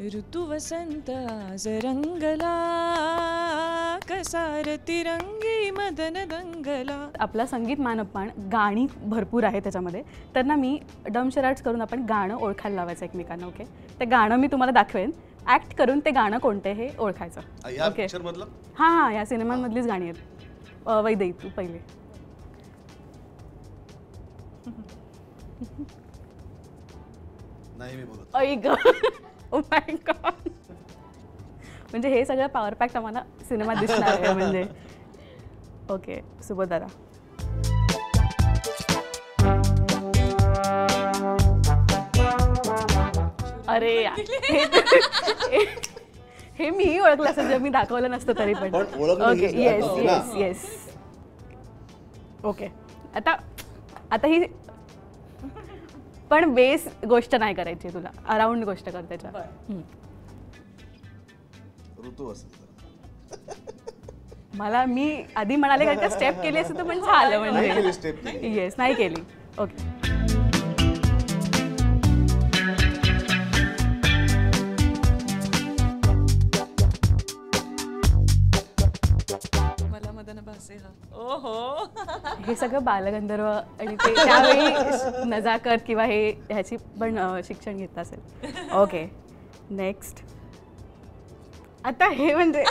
ऋतू वसंत आज रंगला कसार तिरंगी मदन दंगला. आपला संगीत मानपान गाणी भरपूर आहे त्याच्यामध्ये. तर ना मी डम शराड्स करून आपण गाणं ओळखायला लावायचं एकमेकांना. ओके, ते गाणं मी तुम्हाला दाखवेन, ऍक्ट करून ते गाणं कोणते हे ओळखायचं. ओके, हां हां, या सिनेमांमधलीच गाणी आहेत. वैदेही तू पहिले. नाही मी बोलत. ऐक ओ माय गॉड, म्हणजे हे सगळं पॉवर पॅक आम्हाला सिनेमात दिसणार आहे म्हणजे. ओके सुबोध दादा. अरे हे मीही ओळखलं असं जर मी दाखवलं नसतं तरी पण. Okay yes yes yes. Okay आता ही पण बेस गोष्ट नाही करायची, तुला अराउंड गोष्ट कर त्याच्या. ऋतू वसंत. मला मी आधी म्हणाले का स्टेप केली असं तर पण झालं म्हणजे. येस नाही केली. ओके मला मदन भासे हा. ओहो हे सगळं बालगंधर्व आणि ते त्यावेळी नजाकत किंवा हे ह्याची पण शिक्षण घेत असेल. Okay next. आता हे म्हणजे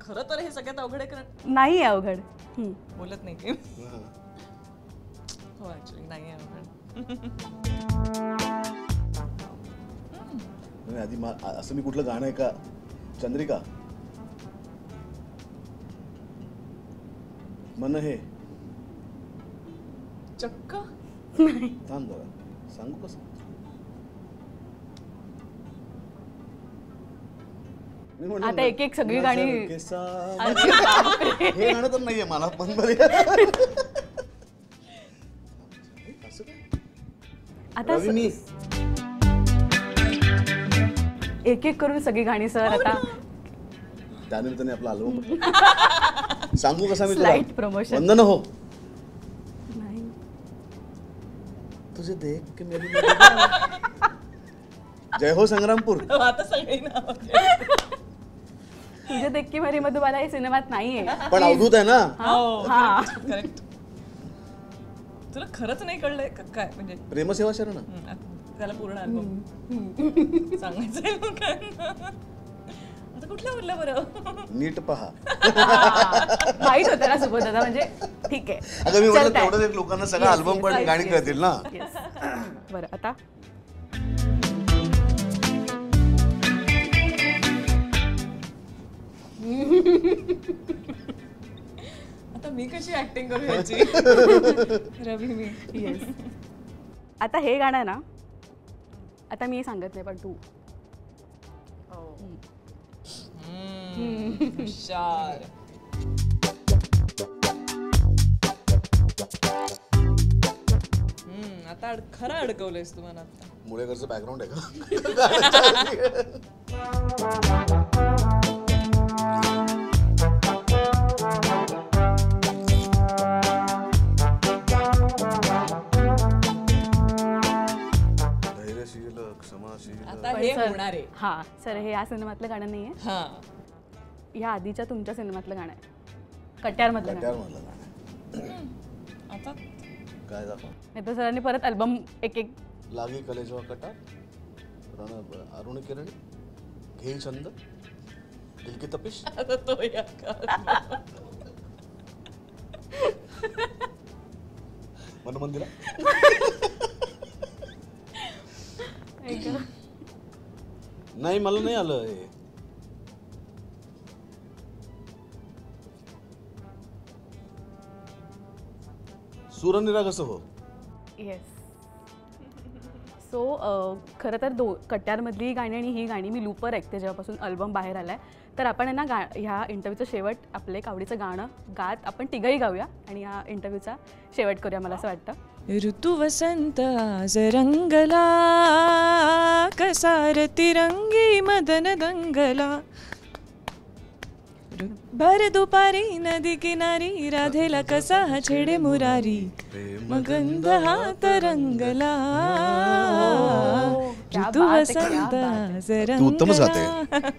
खरं तर हे सगळ्यात अवघड आहे कारण नाही आहे अवघड. बोलत नाही की हो ऍक्च्युली नाही आहे अवघड. आधी असं मी कुठलं गाणं आहे का? चंद्रिका मन हे चक्क थांब जरा सांगू कसं. आता एक एक सगळी गाणी. हे गाणं तर नाहीये मला पण मध्ये. आता एक एक करून सगळी गाणी सर. आता त्यानिमित्ताने आपला अल्बम सांगू कसा मी तुला. Light promotion. वंदन हो नाही तुझे देख के मेरी जय हो संग्रामपूर. आता सगळी नाव तुझे देख की मेरी मधुबाला हे सिनेमात नाहीये पण अवधूत आहे ना. हा करेक्ट. तुला खरंच नाही कळलंय काय म्हणजे प्रेमसेवा शरण. त्याला पूर्ण अल्बम सांगायचंय लोकांना. आता कुठला बोलला बरं नीट पहा. माहित होतं ना सुबोध दादा म्हणजे ठीक आहे. अगं मी म्हटलं तेवढंच लोकांना सगळं अल्बम पण गाणी कळतील ना. बरं आता आता मी कशी ऍक्टिंग करू याची. रवी मी. येस. आता हे गाणं आहे ना, आता मी सांगत नाही पण तू. हुशार. आता खरं अडकवलंयस तुम्हाला आता. मुळेकरचं बॅकग्राऊंड आहे का? आता हे होणार आहे. हा सर हे या सिनेमातलं गाणं नाहीये. हा या आधीच्या तुमच्या सिनेमातलं गाणं आहे. कट्यारमधलं गाणं. आता काय दाखव. नाही तर सरांनी परत अल्बम एक एक. लागी कलेजवा कटार अरुण किरण घेई छंद दिल की तपिश. आता तो या मन मंदिरा. नाही मला नाही आलं हे. सूरनिरा कसं हो. येस. सो खरं तर कट्यारमधली गाणी आणि ही गाणी मी लूपवर ऐकते जेव्हापासून अल्बम बाहेर आलाय. तर आपण ना ह्या इंटरव्ह्यूचं शेवट आपलं एक आवडीचं गाणं गात आपण तिघंही गाऊया आणि ह्या इंटरव्ह्यूचा शेवट करूया मला असं वाटतं. ऋतू वसंत आज रंगला कसार तिरंगी मदन दंगला. भर दुपारी नदी किनारी राधेला कसा हा छेडे मुरारी मगंध हात रंगला क्या ऋतू बात है, क्या वसंत बात है. तू उत्तमच गाते.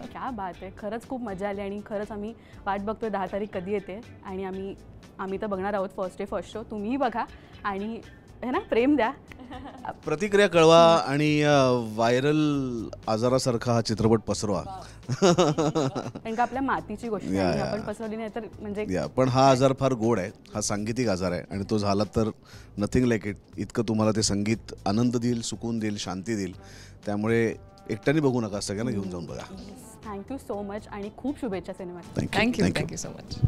क्या बात आहे. खरंच खूप मजा आली आणि खरंच आम्ही वाट बघतोय 10 तारीख कधी येते आणि आम्ही तर बघणार आहोत फर्स्ट डे फर्स्ट शो. तुम्हीही बघा आणि है ना प्रेम द्या. प्रतिक्रिया कळवा आणि व्हायरल आजारासारखा हा चित्रपट पसरवा. कारण का आपल्या मातीची गोष्ट आहे आणि आपण पसरवली नाही तर म्हणजे पण हा आजार फार गोड आहे. हा सांगीतिक आजार आहे आणि तो झाला तर नथिंग लाईक इट. इतकं तुम्हाला ते संगीत आनंद देईल, सुकून देईल, शांती देईल. त्यामुळे एकट्याने बघू नका, सगळ्यांना घेऊन जाऊन बघा. थँक्यू सो मच आणि खूप शुभेच्छा सिनेमात. Thank you so much.